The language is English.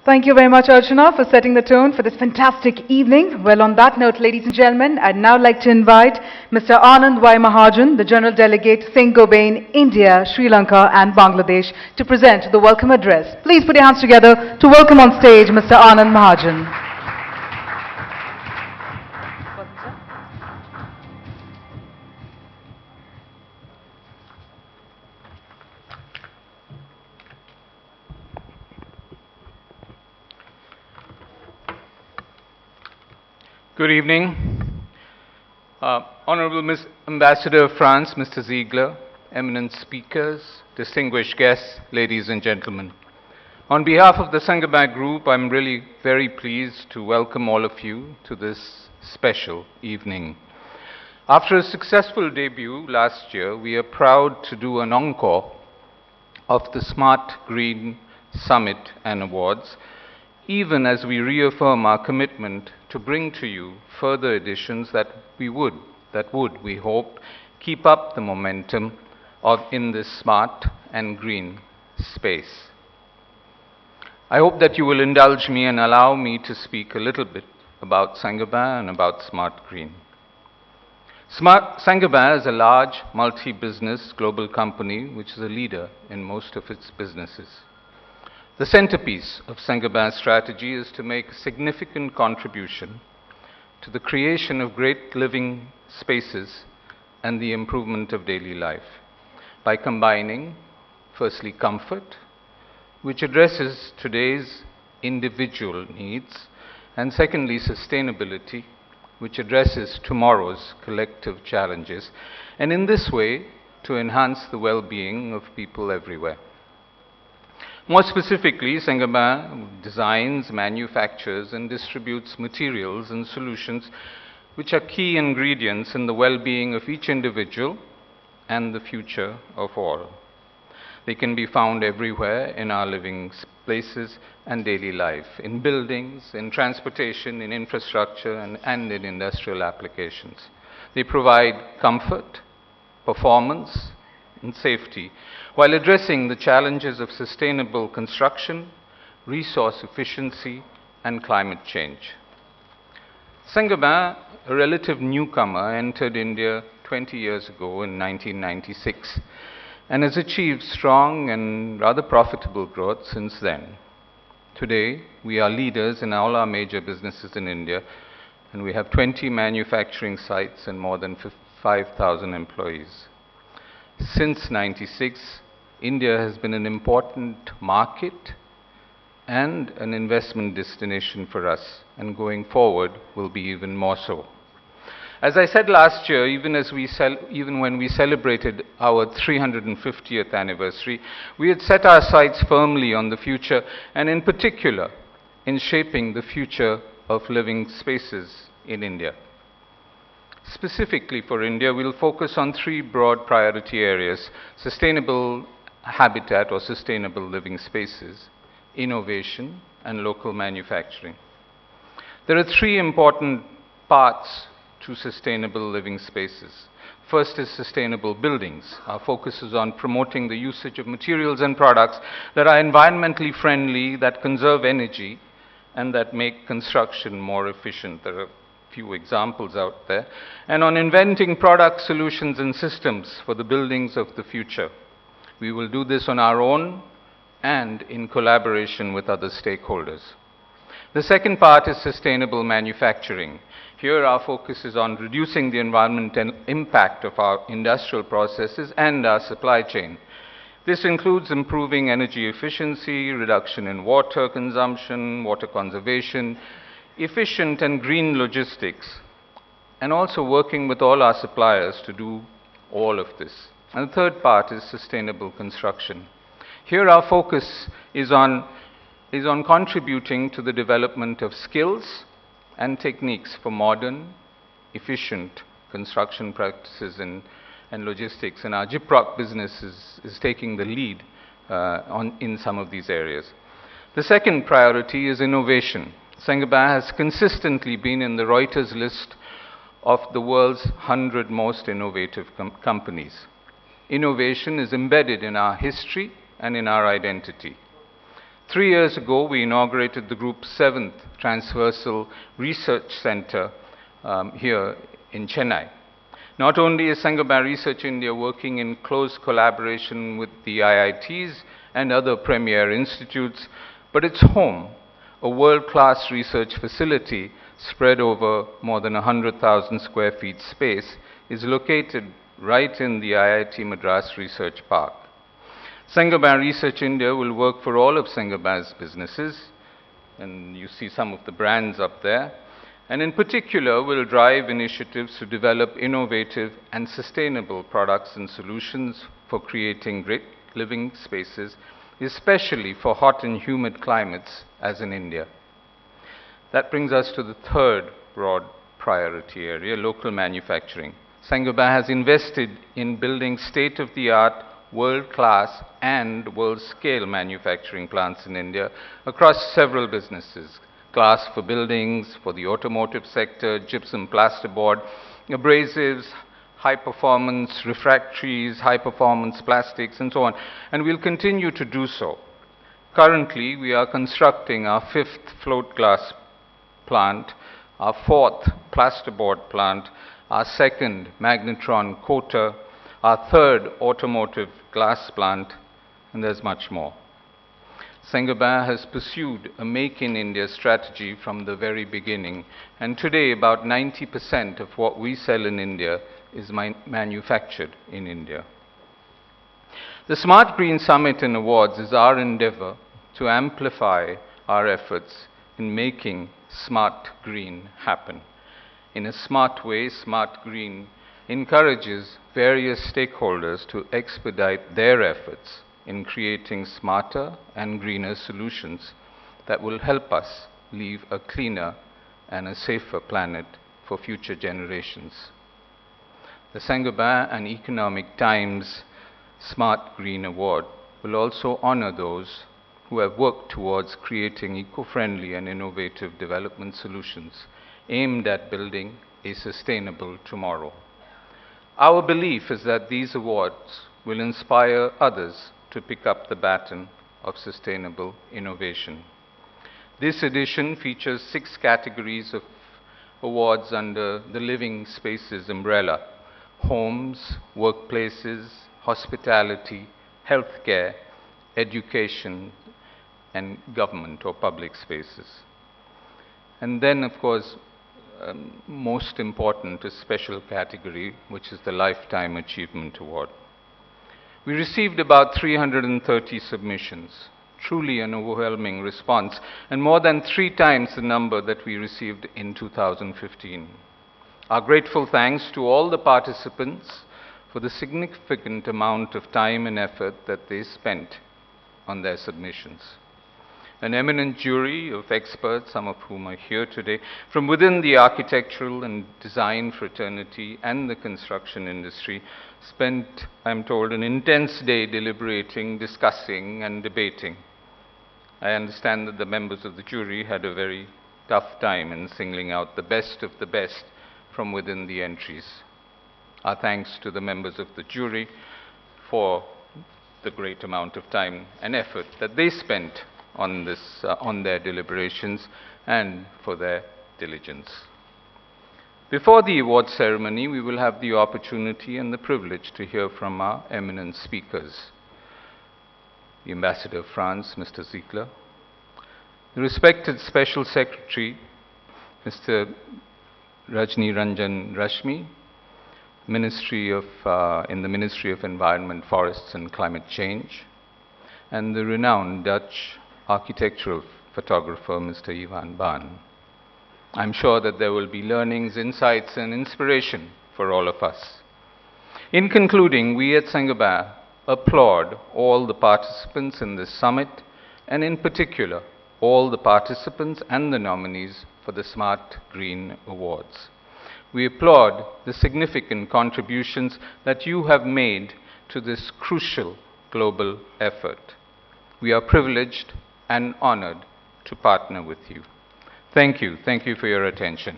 Thank you very much, Archana, for setting the tone for this fantastic evening. Well, on that note, ladies and gentlemen, I'd now like to invite Mr. Anand Mahajan, the General Delegate, Saint-Gobain, India, Sri Lanka and Bangladesh, to present the welcome address. Please put your hands together to welcome on stage Mr. Anand Mahajan. Good evening. Honorable Ambassador of France, Mr. Ziegler, eminent speakers, distinguished guests, ladies and gentlemen. On behalf of the Saint-Gobain Group, I'm really very pleased to welcome all of you to this special evening. After a successful debut last year, we are proud to do an encore of the Smart Green Summit and Awards, even as we reaffirm our commitment to bring to you further editions that would, we hope, keep up the momentum in this smart and green space. I hope that you will indulge me and allow me to speak a little bit about Saint-Gobain and about Smart Green. Saint-Gobain is a large multi-business global company which is a leader in most of its businesses. The centerpiece of Saint-Gobain's strategy is to make a significant contribution to the creation of great living spaces and the improvement of daily life by combining, firstly, comfort, which addresses today's individual needs, and secondly, sustainability, which addresses tomorrow's collective challenges, and in this way, to enhance the well-being of people everywhere. More specifically, Saint-Gobain designs, manufactures, and distributes materials and solutions which are key ingredients in the well-being of each individual and the future of all. They can be found everywhere in our living places and daily life, in buildings, in transportation, in infrastructure, and in industrial applications. They provide comfort, performance, and safety, while addressing the challenges of sustainable construction, resource efficiency, and climate change. Saint-Gobain, a relative newcomer, entered India 20 years ago in 1996 and has achieved strong and rather profitable growth since then. Today, we are leaders in all our major businesses in India, and we have 20 manufacturing sites and more than 5,000 employees. Since 1996, India has been an important market and an investment destination for us, and going forward will be even more so. As I said last year, even when we celebrated our 350th anniversary, we had set our sights firmly on the future, and in particular, in shaping the future of living spaces in India. Specifically for India, we'll focus on three broad priority areas: sustainable habitat or sustainable living spaces, innovation, and local manufacturing. There are three important parts to sustainable living spaces. First is sustainable buildings. Our focus is on promoting the usage of materials and products that are environmentally friendly, that conserve energy, and that make construction more efficient. There are few examples out there, and on inventing product solutions and systems for the buildings of the future. We will do this on our own and in collaboration with other stakeholders. The second part is sustainable manufacturing. Here our focus is on reducing the environmental impact of our industrial processes and our supply chain. This includes improving energy efficiency, reduction in water consumption, water conservation, efficient and green logistics, and also working with all our suppliers to do all of this. And the third part is sustainable construction. Here our focus is on contributing to the development of skills and techniques for modern, efficient construction practices and logistics. And our Gyprock business is taking the lead in some of these areas. The second priority is innovation. Saint-Gobain has consistently been in the Reuters list of the world's 100 most innovative companies. Innovation is embedded in our history and in our identity. 3 years ago, we inaugurated the group's 7th Transversal Research Center here in Chennai. Not only is Saint-Gobain Research India working in close collaboration with the IITs and other premier institutes, but its home, a world-class research facility spread over more than 100,000 square feet space, is located right in the IIT Madras Research Park. Saint-Gobain Research India will work for all of Saint-Gobain's businesses, and you see some of the brands up there, and in particular will drive initiatives to develop innovative and sustainable products and solutions for creating great living spaces, especially for hot and humid climates as in India. That brings us to the third broad priority area, local manufacturing. Saint-Gobain has invested in building state-of-the-art, world-class and world-scale manufacturing plants in India across several businesses. Glass for buildings, for the automotive sector, gypsum plasterboard, abrasives, high-performance refractories, high-performance plastics, and so on. And we'll continue to do so. Currently, we are constructing our 5th float glass plant, our 4th plasterboard plant, our 2nd magnetron coater, our 3rd automotive glass plant, and there's much more. Saint-Gobain has pursued a Make in India strategy from the very beginning, and today about 90% of what we sell in India is manufactured in India. The Smart Green Summit and Awards is our endeavor to amplify our efforts in making smart green happen. In a smart way, Smart Green encourages various stakeholders to expedite their efforts in creating smarter and greener solutions that will help us leave a cleaner and a safer planet for future generations. The Saint-Gobain and Economic Times Smart Green Award will also honor those who have worked towards creating eco-friendly and innovative development solutions aimed at building a sustainable tomorrow. Our belief is that these awards will inspire others to pick up the baton of sustainable innovation. This edition features 6 categories of awards under the Living Spaces umbrella: homes, workplaces, hospitality, healthcare, education, and government or public spaces. And then, of course, most important, a special category, which is the Lifetime Achievement Award. We received about 330 submissions, truly an overwhelming response, and more than 3 times the number that we received in 2015. Our grateful thanks to all the participants for the significant amount of time and effort that they spent on their submissions. An eminent jury of experts, some of whom are here today, from within the architectural and design fraternity and the construction industry, spent, I'm told, an intense day deliberating, discussing, and debating. I understand that the members of the jury had a very tough time in singling out the best of the best from within the entries. Our thanks to the members of the jury for the great amount of time and effort that they spent on their deliberations and for their diligence. Before the award ceremony, we will have the opportunity and the privilege to hear from our eminent speakers. The Ambassador of France, Mr. Ziegler, the respected Special Secretary, Mr. Rajni Ranjan Rashmi, in the Ministry of Environment, Forests and Climate Change, and the renowned Dutch architectural photographer, Mr. Ivan Baan. I'm sure that there will be learnings, insights, and inspiration for all of us. In concluding, we at Saint-Gobain applaud all the participants in this summit, and in particular, all the participants and the nominees for the Smart Green Awards. We applaud the significant contributions that you have made to this crucial global effort. We are privileged and honored to partner with you. Thank you. Thank you for your attention.